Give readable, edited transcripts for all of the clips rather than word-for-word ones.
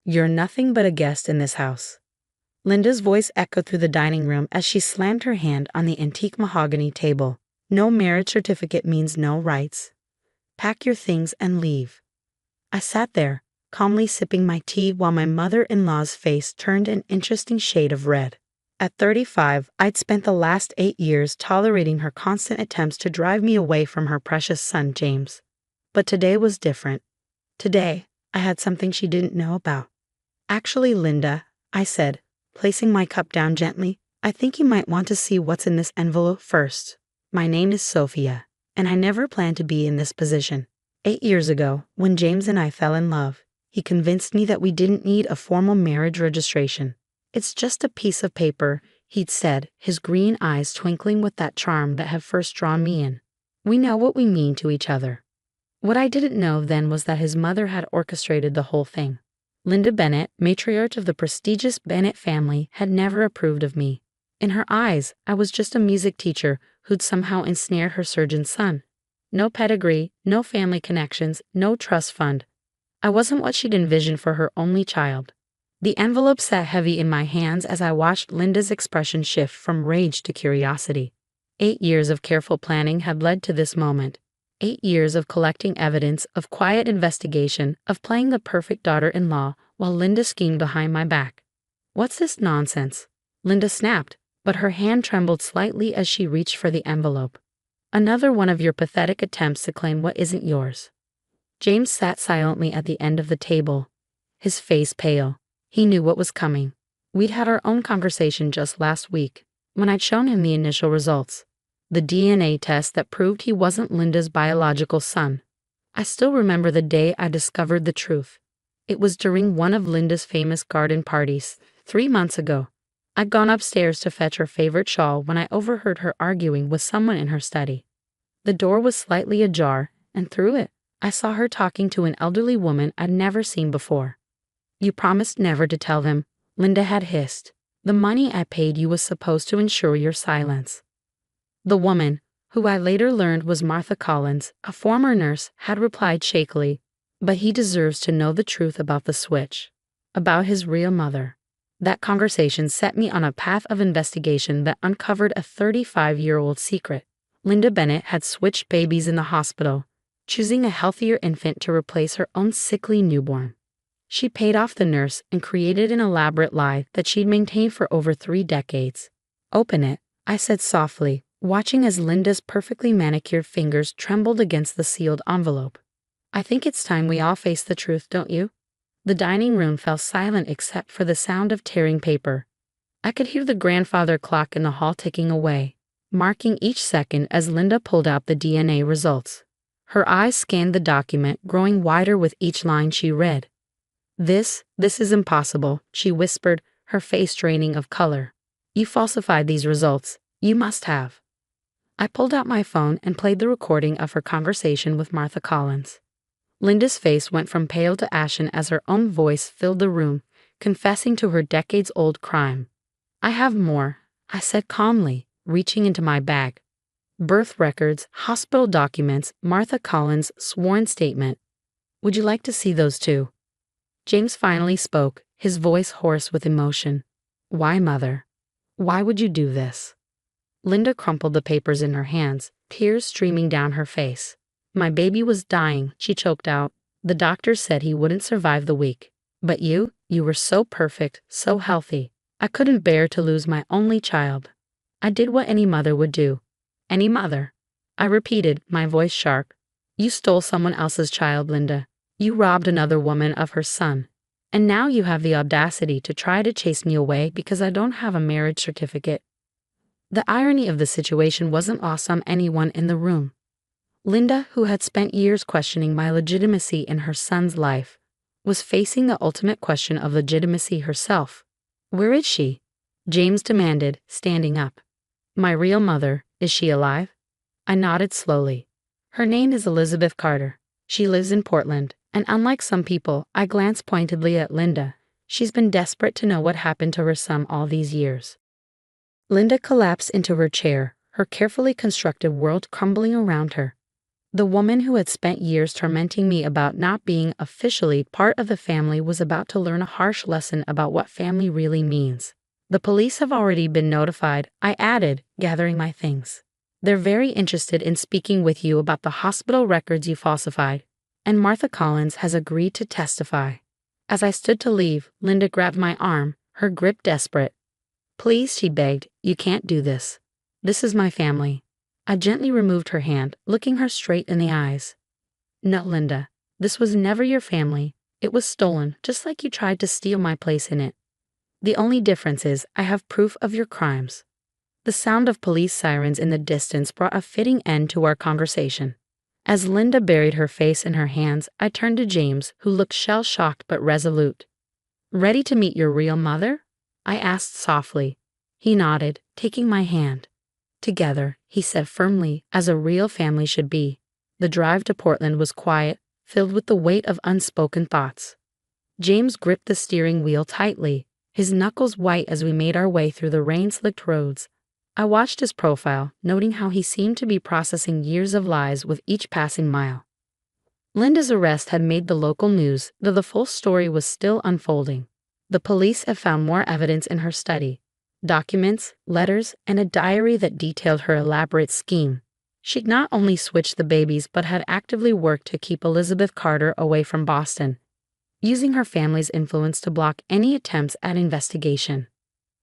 You're nothing but a guest in this house. Linda's voice echoed through the dining room as she slammed her hand on the antique mahogany table. No marriage certificate means no rights. Pack your things and leave. I sat there, calmly sipping my tea while my mother-in-law's face turned an interesting shade of red. At 35, I'd spent the last 8 years tolerating her constant attempts to drive me away from her precious son, James. But today was different. Today, I had something she didn't know about. Actually, Linda, I said, placing my cup down gently, I think you might want to see what's in this envelope first. My name is Sophia, and I never planned to be in this position. 8 years ago, when James and I fell in love, he convinced me that we didn't need a formal marriage registration. It's just a piece of paper, he'd said, his green eyes twinkling with that charm that had first drawn me in. We know what we mean to each other. What I didn't know then was that his mother had orchestrated the whole thing. Linda Bennett, matriarch of the prestigious Bennett family, had never approved of me. In her eyes, I was just a music teacher who'd somehow ensnared her surgeon's son. No pedigree, no family connections, no trust fund. I wasn't what she'd envisioned for her only child. The envelope sat heavy in my hands as I watched Linda's expression shift from rage to curiosity. 8 years of careful planning had led to this moment. 8 years of collecting evidence, of quiet investigation, of playing the perfect daughter-in-law while Linda schemed behind my back. What's this nonsense? Linda snapped, but her hand trembled slightly as she reached for the envelope. Another one of your pathetic attempts to claim what isn't yours. James sat silently at the end of the table, his face pale. He knew what was coming. We'd had our own conversation just last week, when I'd shown him the initial results. The DNA test that proved he wasn't Linda's biological son. I still remember the day I discovered the truth. It was during one of Linda's famous garden parties, 3 months ago. I'd gone upstairs to fetch her favorite shawl when I overheard her arguing with someone in her study. The door was slightly ajar, and through it, I saw her talking to an elderly woman I'd never seen before. You promised never to tell them, Linda had hissed. The money I paid you was supposed to ensure your silence. The woman, who I later learned was Martha Collins, a former nurse, had replied shakily, but he deserves to know the truth about the switch, about his real mother. That conversation set me on a path of investigation that uncovered a 35-year-old secret. Linda Bennett had switched babies in the hospital, choosing a healthier infant to replace her own sickly newborn. She paid off the nurse and created an elaborate lie that she'd maintained for over 3 decades. Open it, I said softly, watching as Linda's perfectly manicured fingers trembled against the sealed envelope. I think it's time we all face the truth, don't you? The dining room fell silent except for the sound of tearing paper. I could hear the grandfather clock in the hall ticking away, marking each second as Linda pulled out the DNA results. Her eyes scanned the document, growing wider with each line she read. This is impossible, she whispered, her face draining of color. You falsified these results. You must have. I pulled out my phone and played the recording of her conversation with Martha Collins. Linda's face went from pale to ashen as her own voice filled the room, confessing to her decades-old crime. I have more, I said calmly, reaching into my bag. Birth records, hospital documents, Martha Collins' sworn statement. Would you like to see those too? James finally spoke, his voice hoarse with emotion. Why, Mother? Why would you do this? Linda crumpled the papers in her hands, tears streaming down her face. My baby was dying, she choked out. The doctor said he wouldn't survive the week. But you were so perfect, so healthy. I couldn't bear to lose my only child. I did what any mother would do. Any mother. I repeated, my voice sharp. You stole someone else's child, Linda. You robbed another woman of her son. And now you have the audacity to try to chase me away because I don't have a marriage certificate. The irony of the situation wasn't lost on anyone in the room. Linda, who had spent years questioning my legitimacy in her son's life, was facing the ultimate question of legitimacy herself. Where is she? James demanded, standing up. My real mother, is she alive? I nodded slowly. Her name is Elizabeth Carter. She lives in Portland, and unlike some people, I glanced pointedly at Linda. She's been desperate to know what happened to her son all these years. Linda collapsed into her chair, her carefully constructed world crumbling around her. The woman who had spent years tormenting me about not being officially part of the family was about to learn a harsh lesson about what family really means. The police have already been notified, I added, gathering my things. They're very interested in speaking with you about the hospital records you falsified, and Martha Collins has agreed to testify. As I stood to leave, Linda grabbed my arm, her grip desperate. Please, she begged, you can't do this. This is my family. I gently removed her hand, looking her straight in the eyes. No, Linda, this was never your family. It was stolen, just like you tried to steal my place in it. The only difference is I have proof of your crimes. The sound of police sirens in the distance brought a fitting end to our conversation. As Linda buried her face in her hands, I turned to James, who looked shell-shocked but resolute. Ready to meet your real mother? I asked softly. He nodded, taking my hand. Together, he said firmly, as a real family should be. The drive to Portland was quiet, filled with the weight of unspoken thoughts. James gripped the steering wheel tightly, his knuckles white as we made our way through the rain-slicked roads. I watched his profile, noting how he seemed to be processing years of lies with each passing mile. Linda's arrest had made the local news, though the full story was still unfolding. The police had found more evidence in her study. Documents, letters, and a diary that detailed her elaborate scheme. She'd not only switched the babies but had actively worked to keep Elizabeth Carter away from Boston, using her family's influence to block any attempts at investigation.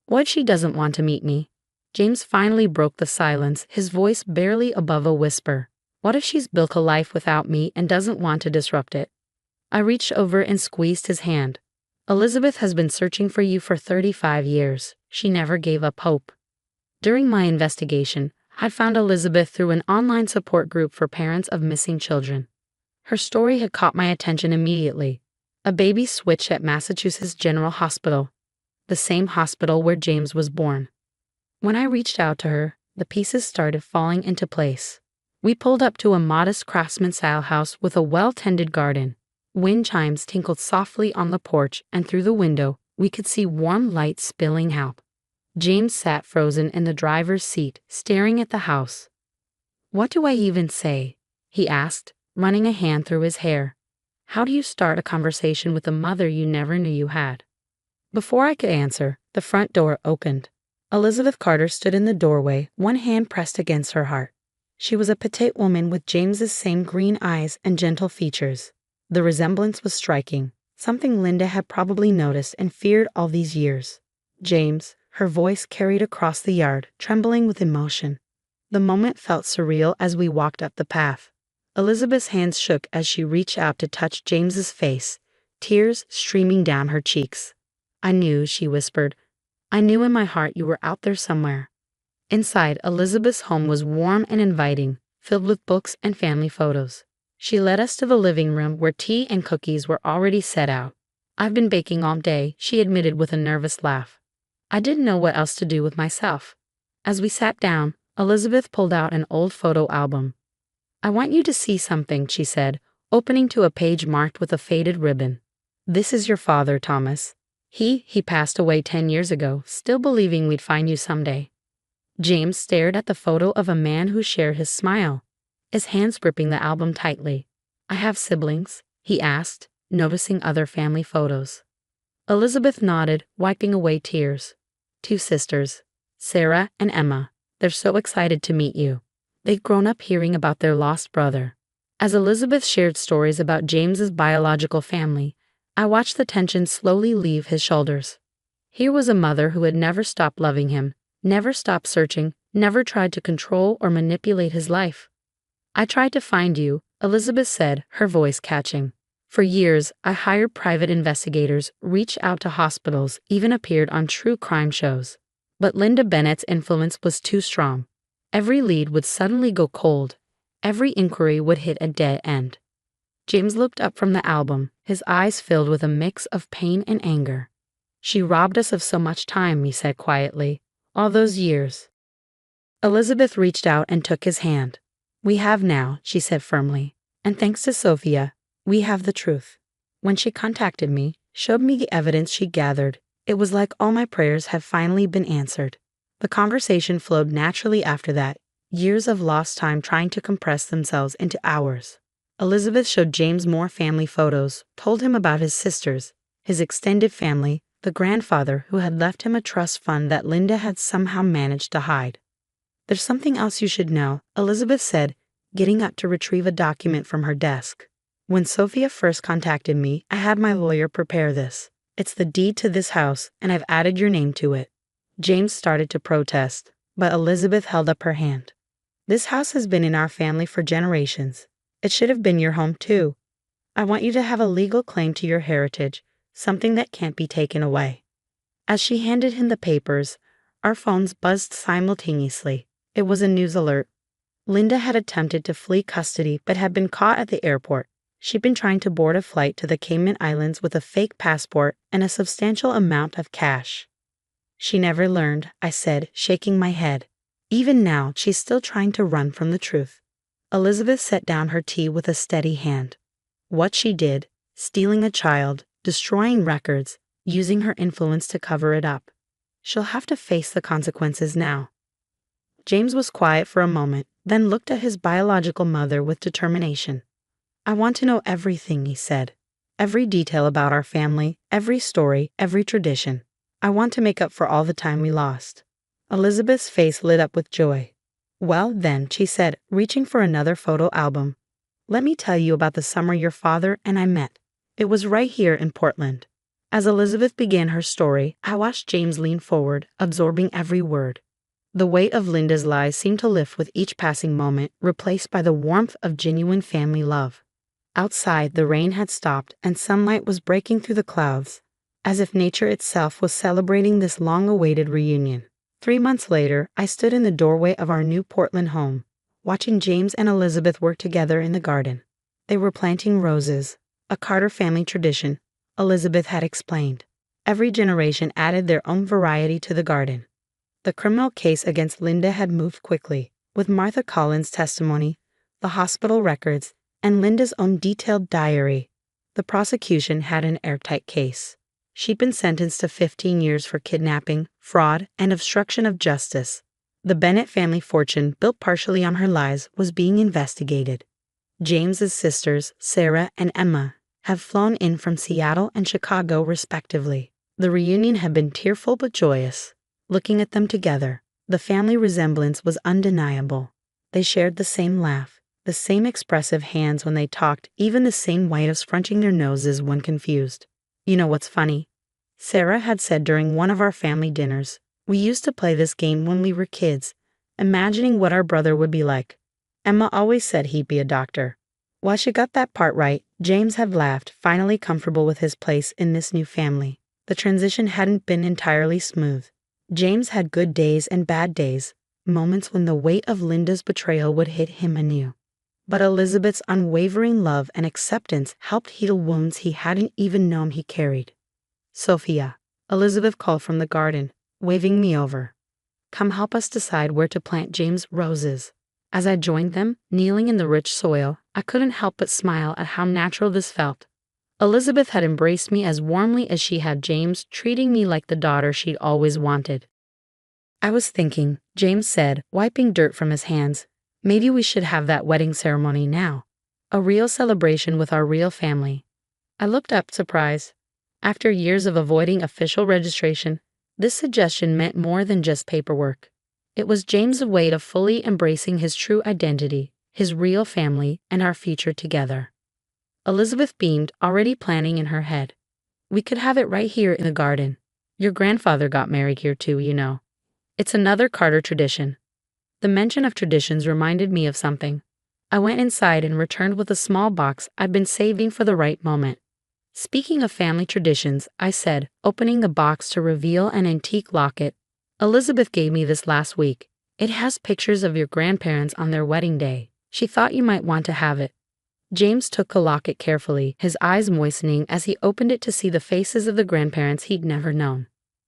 What if she doesn't want to meet me? James finally broke the silence, his voice barely above a whisper. What if she's built a life without me and doesn't want to disrupt it? I reached over and squeezed his hand. Elizabeth has been searching for you for 35 years. She never gave up hope. During my investigation, I found Elizabeth through an online support group for parents of missing children. Her story had caught my attention immediately. A baby switch at Massachusetts General Hospital, the same hospital where James was born. When I reached out to her, the pieces started falling into place. We pulled up to a modest craftsman-style house with a well-tended garden. Wind chimes tinkled softly on the porch, and through the window, we could see warm light spilling out. James sat frozen in the driver's seat, staring at the house. What do I even say? He asked, running a hand through his hair. How do you start a conversation with a mother you never knew you had? Before I could answer, the front door opened. Elizabeth Carter stood in the doorway, one hand pressed against her heart. She was a petite woman with James's same green eyes and gentle features. The resemblance was striking, something Linda had probably noticed and feared all these years. James, her voice carried across the yard, trembling with emotion. The moment felt surreal as we walked up the path. Elizabeth's hands shook as she reached out to touch James's face, tears streaming down her cheeks. I knew, she whispered. I knew in my heart you were out there somewhere. Inside, Elizabeth's home was warm and inviting, filled with books and family photos. She led us to the living room where tea and cookies were already set out. I've been baking all day, she admitted with a nervous laugh. I didn't know what else to do with myself. As we sat down, Elizabeth pulled out an old photo album. I want you to see something, she said, opening to a page marked with a faded ribbon. This is your father, Thomas. He passed away 10 years ago, still believing we'd find you someday. James stared at the photo of a man who shared his smile, his hands gripping the album tightly. I have siblings, he asked, noticing other family photos. Elizabeth nodded, wiping away tears. 2 sisters, Sarah and Emma. They're so excited to meet you. They'd grown up hearing about their lost brother. As Elizabeth shared stories about James's biological family, I watched the tension slowly leave his shoulders. Here was a mother who had never stopped loving him, never stopped searching, never tried to control or manipulate his life. I tried to find you, Elizabeth said, her voice catching. For years, I hired private investigators, reached out to hospitals, even appeared on true crime shows. But Linda Bennett's influence was too strong. Every lead would suddenly go cold. Every inquiry would hit a dead end. James looked up from the album, his eyes filled with a mix of pain and anger. She robbed us of so much time, he said quietly. All those years. Elizabeth reached out and took his hand. We have now, she said firmly. And thanks to Sophia, we have the truth. When she contacted me, showed me the evidence she gathered, it was like all my prayers had finally been answered. The conversation flowed naturally after that, Years of lost time trying to compress themselves into hours. Elizabeth showed James more family photos, told him about his sisters, his extended family, the grandfather who had left him a trust fund that Linda had somehow managed to hide. "There's something else you should know," Elizabeth said, getting up to retrieve a document from her desk. "When Sophia first contacted me, I had my lawyer prepare this. It's the deed to this house, and I've added your name to it." James started to protest, but Elizabeth held up her hand. "This house has been in our family for generations. It should have been your home too. I want you to have a legal claim to your heritage, something that can't be taken away." As she handed him the papers, our phones buzzed simultaneously. It was a news alert. Linda had attempted to flee custody but had been caught at the airport. She'd been trying to board a flight to the Cayman Islands with a fake passport and a substantial amount of cash. "She never learned," I said, shaking my head. "Even now, she's still trying to run from the truth." Elizabeth set down her tea with a steady hand. "What she did, stealing a child, destroying records, using her influence to cover it up. She'll have to face the consequences now." James was quiet for a moment, then looked at his biological mother with determination. "I want to know everything," he said. "Every detail about our family, every story, every tradition. I want to make up for all the time we lost." Elizabeth's face lit up with joy. "Well, then," she said, reaching for another photo album, "let me tell you about the summer your father and I met. It was right here in Portland." As Elizabeth began her story, I watched James lean forward, absorbing every word. The weight of Linda's lies seemed to lift with each passing moment, replaced by the warmth of genuine family love. Outside, the rain had stopped and sunlight was breaking through the clouds, as if nature itself was celebrating this long-awaited reunion. 3 months later, I stood in the doorway of our new Portland home, watching James and Elizabeth work together in the garden. They were planting roses, a Carter family tradition, Elizabeth had explained. Every generation added their own variety to the garden. The criminal case against Linda had moved quickly, with Martha Collins' testimony, the hospital records, and Linda's own detailed diary. The prosecution had an airtight case. She'd been sentenced to 15 years for kidnapping, fraud, and obstruction of justice. The Bennett family fortune, built partially on her lies, was being investigated. James's sisters, Sarah and Emma, have flown in from Seattle and Chicago respectively. The reunion had been tearful but joyous. Looking at them together, the family resemblance was undeniable. They shared the same laugh, the same expressive hands when they talked, even the same way of scrunching their noses when confused. "You know what's funny?" Sarah had said during one of our family dinners. "We used to play this game when we were kids, imagining what our brother would be like. Emma always said he'd be a doctor." While she got that part right, James had laughed, finally comfortable with his place in this new family. The transition hadn't been entirely smooth. James had good days and bad days, moments when the weight of Linda's betrayal would hit him anew. But Elizabeth's unwavering love and acceptance helped heal wounds he hadn't even known he carried. "Sophia," Elizabeth called from the garden, waving me over. "Come help us decide where to plant James' roses." As I joined them, kneeling in the rich soil, I couldn't help but smile at how natural this felt. Elizabeth had embraced me as warmly as she had James, treating me like the daughter she'd always wanted. "I was thinking," James said, wiping dirt from his hands, "maybe we should have that wedding ceremony now. A real celebration with our real family." I looked up, surprised. After years of avoiding official registration, this suggestion meant more than just paperwork. It was James' way of fully embracing his true identity, his real family, and our future together. Elizabeth beamed, already planning in her head. "We could have it right here in the garden. Your grandfather got married here too, you know. It's another Carter tradition." The mention of traditions reminded me of something. I went inside and returned with a small box I'd been saving for the right moment. "Speaking of family traditions," I said, opening the box to reveal an antique locket. "Elizabeth gave me this last week. It has pictures of your grandparents on their wedding day. She thought you might want to have it." James took the locket carefully, his eyes moistening as he opened it to see the faces of the grandparents he'd never known.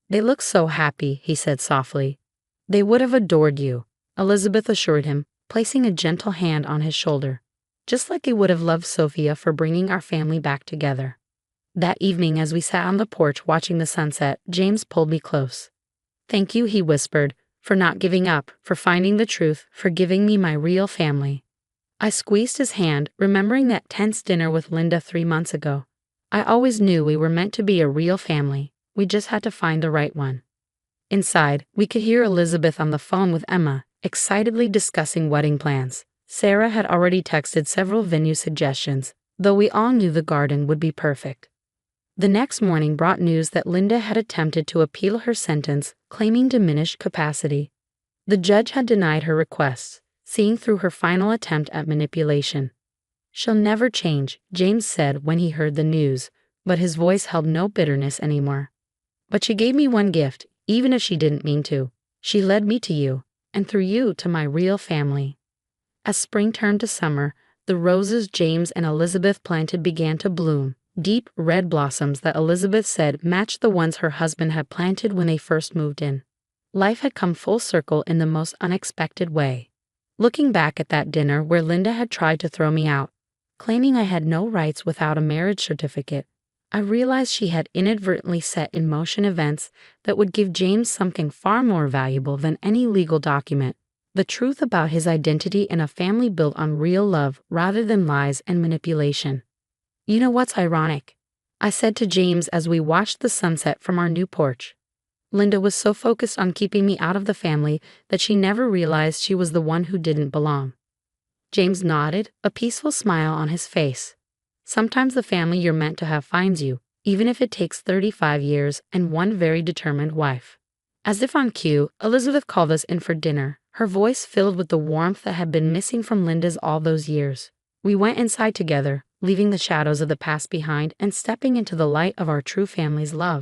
"They look so happy," he said softly. "They would have adored you," Elizabeth assured him, placing a gentle hand on his shoulder. "Just like they would have loved Sophia for bringing our family back together." That evening, as we sat on the porch watching the sunset, James pulled me close. "Thank you," he whispered, for not giving up, for finding the truth, for giving me my real family. I squeezed his hand, remembering that tense dinner with Linda 3 months ago. I always knew we were meant to be a real family, we just had to find the right one. Inside, we could hear Elizabeth on the phone with Emma, excitedly discussing wedding plans. Sarah had already texted several venue suggestions, though we all knew the garden would be perfect. The next morning brought news that Linda had attempted to appeal her sentence, claiming diminished capacity. The judge had denied her requests, seeing through her final attempt at manipulation. "She'll never change," James said when he heard the news, but his voice held no bitterness anymore. "But she gave me one gift, even if she didn't mean to. She led me to you, and through you to my real family." As spring turned to summer, the roses James and Elizabeth planted began to bloom, deep red blossoms that Elizabeth said matched the ones her husband had planted when they first moved in. Life had come full circle in the most unexpected way. Looking back at that dinner where Linda had tried to throw me out, claiming I had no rights without a marriage certificate, I realized she had inadvertently set in motion events that would give James something far more valuable than any legal document: the truth about his identity in a family built on real love rather than lies and manipulation. "You know what's ironic?" I said to James as we watched the sunset from our new porch. "Linda was so focused on keeping me out of the family that she never realized she was the one who didn't belong." James nodded, a peaceful smile on his face. "Sometimes the family you're meant to have finds you, even if it takes 35 years and one very determined wife." As if on cue, Elizabeth called us in for dinner, her voice filled with the warmth that had been missing from Linda's all those years. We went inside together, leaving the shadows of the past behind and stepping into the light of our true family's love.